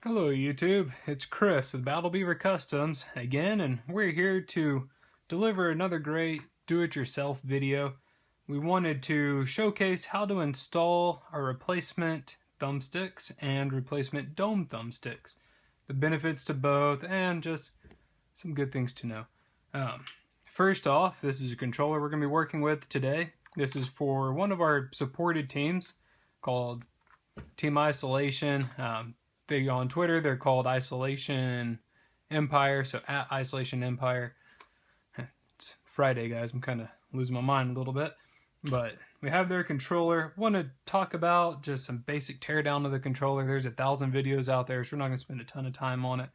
Hello YouTube, it's Chris with Battle Beaver Customs again, and we're here to deliver another great do-it-yourself video. We wanted to showcase how to install our replacement thumbsticks and replacement dome thumbsticks, the benefits to both, and just some good things to know. First off, this is a controller we're going to be working with today. This is for one of our supported teams called Team Isolation. On Twitter, they're called Isolation Empire, so at Isolation Empire. It's Friday, guys. I'm kind of losing my mind a little bit. But we have their controller. Want to talk about just some basic teardown of the controller. There's 1,000 videos out there, so we're not going to spend a ton of time on it.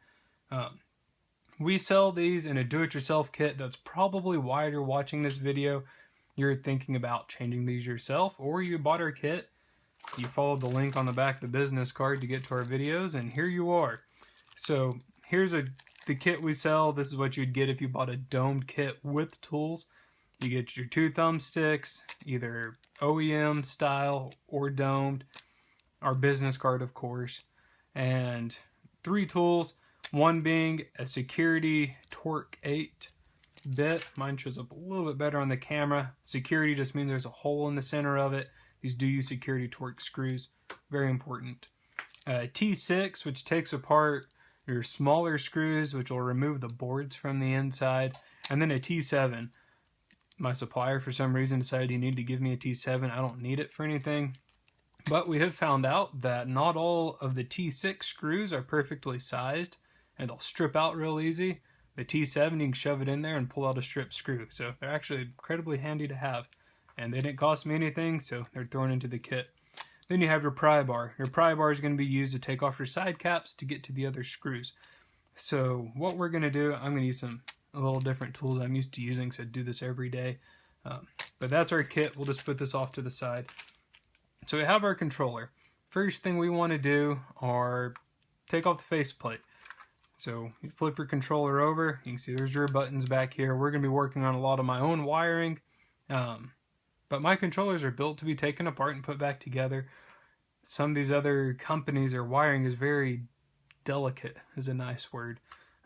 We sell these in a do-it-yourself kit. That's probably why you're watching this video. You're thinking about changing these yourself, or you bought our kit. You followed the link on the back of the business card to get to our videos, and here you are. So here's the kit we sell. This is what you'd get if you bought a domed kit with tools. You get your 2 thumbsticks, either OEM style or domed. Our business card, of course. And 3 tools, one being a security Torque 8 bit. Mine shows up a little bit better on the camera. Security just means there's a hole in the center of it. These do use security Torque screws, very important. T6, which takes apart your smaller screws, which will remove the boards from the inside. And then a T7. My supplier, for some reason, decided he needed to give me a T7. I don't need it for anything. But we have found out that not all of the T6 screws are perfectly sized, and they'll strip out real easy. The T7, you can shove it in there and pull out a stripped screw. So they're actually incredibly handy to have. And they didn't cost me anything, so they're thrown into the kit. Then you have your pry bar. Your pry bar is going to be used to take off your side caps to get to the other screws. So what we're going to do, I'm going to use a little different tools I'm used to using, so I do this every day. But that's our kit. We'll just put this off to the side. So we have our controller. First thing we want to do are take off the faceplate. So you flip your controller over. You can see there's your buttons back here. We're going to be working on a lot of my own wiring. But my controllers are built to be taken apart and put back together. Some of these other companies, their wiring is very delicate, is a nice word.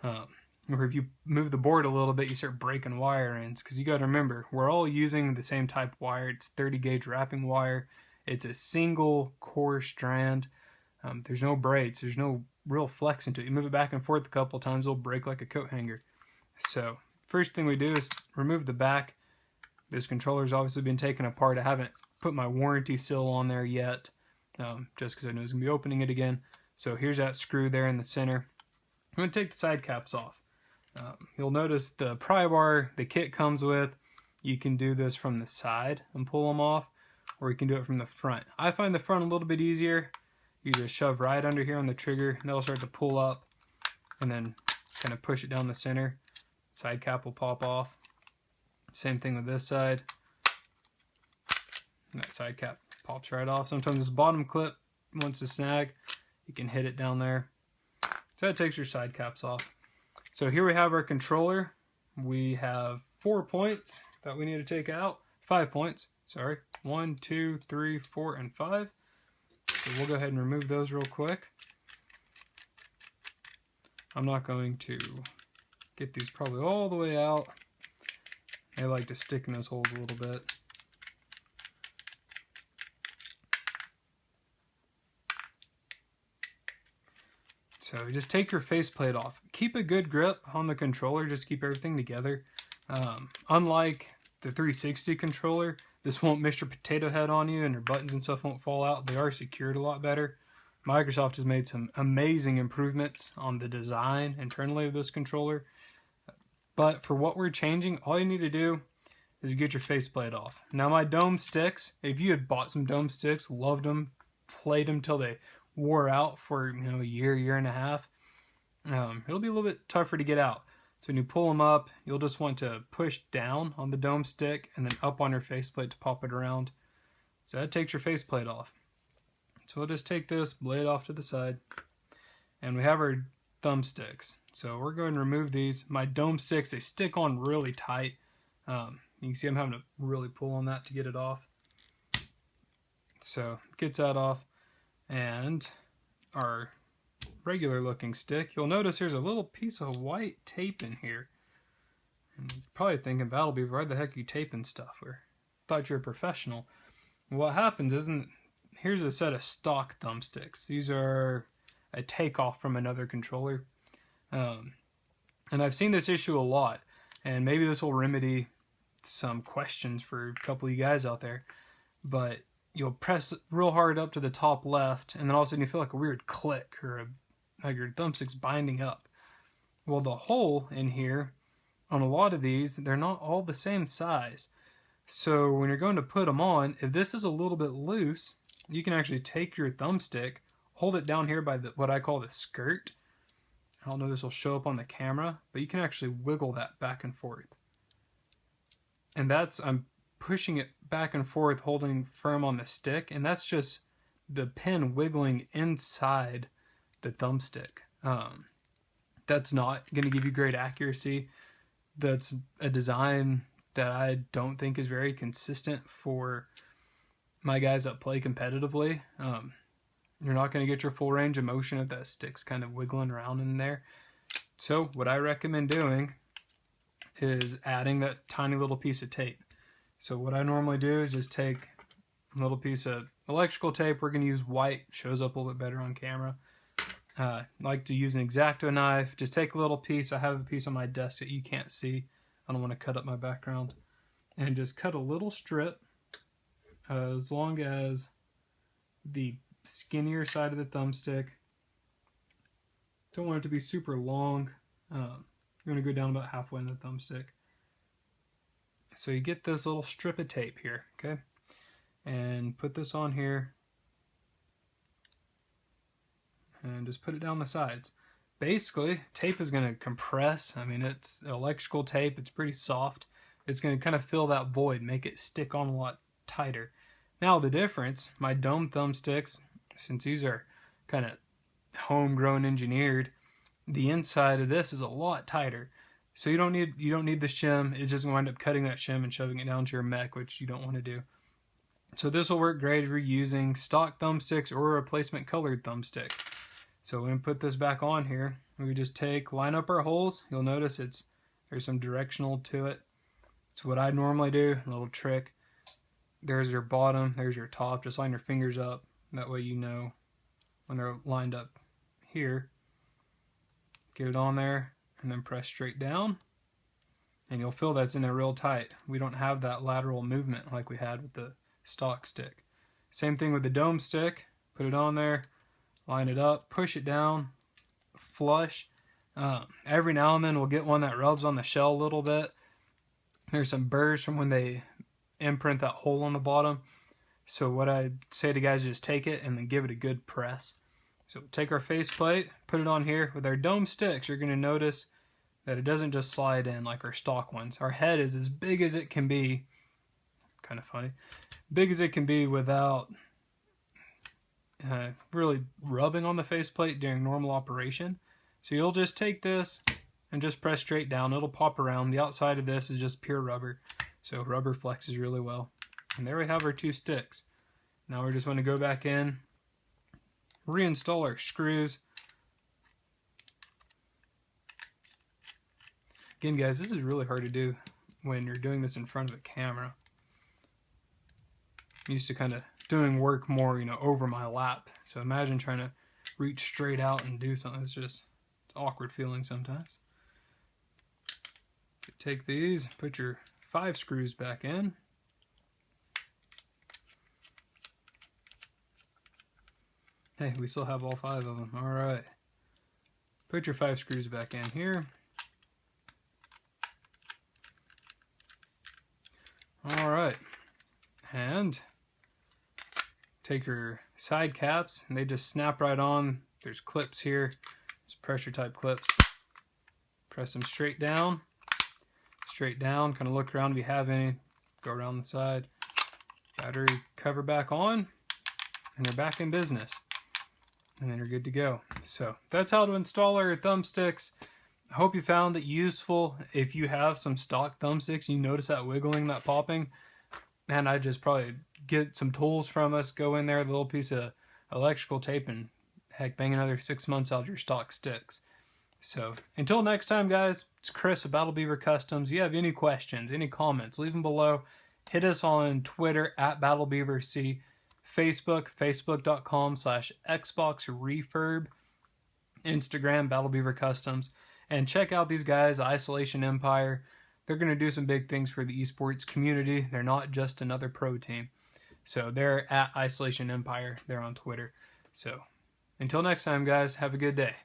Or if you move the board a little bit, you start breaking wire ends. Because you got to remember, we're all using the same type of wire. It's 30 gauge wrapping wire. It's a single core strand. There's no braids. There's no real flex into it. You move it back and forth a couple times, it'll break like a coat hanger. So first thing we do is remove the back. This controller's obviously been taken apart. I haven't put my warranty seal on there yet, just because I know it's going to be opening it again. So here's that screw there in the center. I'm going to take the side caps off. You'll notice the pry bar the kit comes with, you can do this from the side and pull them off, or you can do it from the front. I find the front a little bit easier. You just shove right under here on the trigger, and that'll start to pull up, and then kind of push it down the center. Side cap will pop off. Same thing with this side. And that side cap pops right off. Sometimes this bottom clip wants to snag. You can hit it down there. So that takes your side caps off. So here we have our controller. We have 4 points that we need to take out. 5 points, sorry. 1, 2, 3, 4, and 5. So we'll go ahead and remove those real quick. I'm not going to get these probably all the way out. I like to stick in those holes a little bit. So just take your faceplate off. Keep a good grip on the controller, just keep everything together. Unlike the 360 controller, this won't miss your potato head on you and your buttons and stuff won't fall out. They are secured a lot better. Microsoft has made some amazing improvements on the design internally of this controller. But for what we're changing, all you need to do is get your faceplate off. Now my dome sticks, if you had bought some dome sticks, loved them, played them till they wore out for a year and a half, it'll be a little bit tougher to get out. So when you pull them up, you'll just want to push down on the dome stick and then up on your faceplate to pop it around. So that takes your faceplate off. So we'll just take this blade off to the side, and we have our thumbsticks. So we're going to remove these. My dome sticks, they stick on really tight. You can see I'm having to really pull on that to get it off. So it gets that off, and our regular looking stick, you'll notice there's a little piece of white tape in here. And you're probably thinking, Battle Beaver, why the heck are you taping stuff? Or thought you're a professional. What happens isn't, here's a set of stock thumbsticks. These are a takeoff from another controller. And I've seen this issue a lot, and maybe this will remedy some questions for a couple of you guys out there. But you'll press real hard up to the top left, and then all of a sudden you feel like a weird click, or like your thumbstick's binding up. Well, the hole in here, on a lot of these, they're not all the same size. So when you're going to put them on, if this is a little bit loose, you can actually take your thumbstick, hold it down here by what I call the skirt. I don't know if this will show up on the camera, but you can actually wiggle that back and forth. And that's, I'm pushing it back and forth, holding firm on the stick, and that's just the pin wiggling inside the thumbstick. That's not going to give you great accuracy. That's a design that I don't think is very consistent for my guys that play competitively. You're not going to get your full range of motion if that stick's kind of wiggling around in there. So what I recommend doing is adding that tiny little piece of tape. So what I normally do is just take a little piece of electrical tape. We're going to use white, shows up a little bit better on camera. I like to use an X-Acto knife. Just take a little piece. I have a piece on my desk that you can't see. I don't want to cut up my background. And just cut a little strip as long as the skinnier side of the thumbstick. Don't want it to be super long. You're going to go down about halfway in the thumbstick. So you get this little strip of tape here, okay? And put this on here. And just put it down the sides. Basically, tape is going to compress. I mean, it's electrical tape. It's pretty soft. It's going to kind of fill that void, make it stick on a lot tighter. Now, the difference, my dome thumbsticks, since these are kind of homegrown engineered, the inside of this is a lot tighter. So you don't need the shim. It's just going to wind up cutting that shim and shoving it down to your mech, which you don't want to do. So this will work great if you're using stock thumbsticks or a replacement colored thumbstick. So we're going to put this back on here. We just line up our holes. You'll notice there's some directional to it. It's what I normally do, a little trick. There's your bottom, there's your top. Just line your fingers up. That way you know when they're lined up here. Get it on there and then press straight down. And you'll feel that's in there real tight. We don't have that lateral movement like we had with the stock stick. Same thing with the dome stick. Put it on there. Line it up, push it down, flush. Every now and then we'll get one that rubs on the shell a little bit. There's some burrs from when they imprint that hole on the bottom. So what I say to guys is just take it and then give it a good press. So take our faceplate, put it on here. With our dome sticks, you're going to notice that it doesn't just slide in like our stock ones. Our head is as big as it can be. Kind of funny. Big as it can be without really rubbing on the faceplate during normal operation. So you'll just take this and just press straight down. It'll pop around. The outside of this is just pure rubber. So rubber flexes really well. And there we have our two sticks. Now we're just going to go back in, reinstall our screws. Again, guys, this is really hard to do when you're doing this in front of the camera. I'm used to kind of doing work more, over my lap. So imagine trying to reach straight out and do something. It's awkward feeling sometimes. Take these, put your 5 screws back in. Hey, we still have all 5 of them. All right. Put your 5 screws back in here. All right. And take your side caps, and they just snap right on. There's clips here. There's pressure type clips. Press them straight down. Straight down. Kind of look around if you have any. Go around the side. Battery cover back on. And they're back in business. And then you're good to go. So that's how to install our thumbsticks. I hope you found it useful. If you have some stock thumbsticks, you notice that wiggling, that popping, man, I'd just probably get some tools from us, go in there, a little piece of electrical tape, and heck, bang another 6 months out your stock sticks. So until next time, guys, it's Chris of Battle Beaver Customs. If you have any questions, any comments, leave them below. Hit us on Twitter at BattleBeaverC, Facebook, facebook.com/XboxRefurb, Instagram, Battle Beaver Customs, and check out these guys, Isolation Empire. They're going to do some big things for the esports community. They're not just another pro team. So they're at Isolation Empire. They're on Twitter. So until next time, guys, have a good day.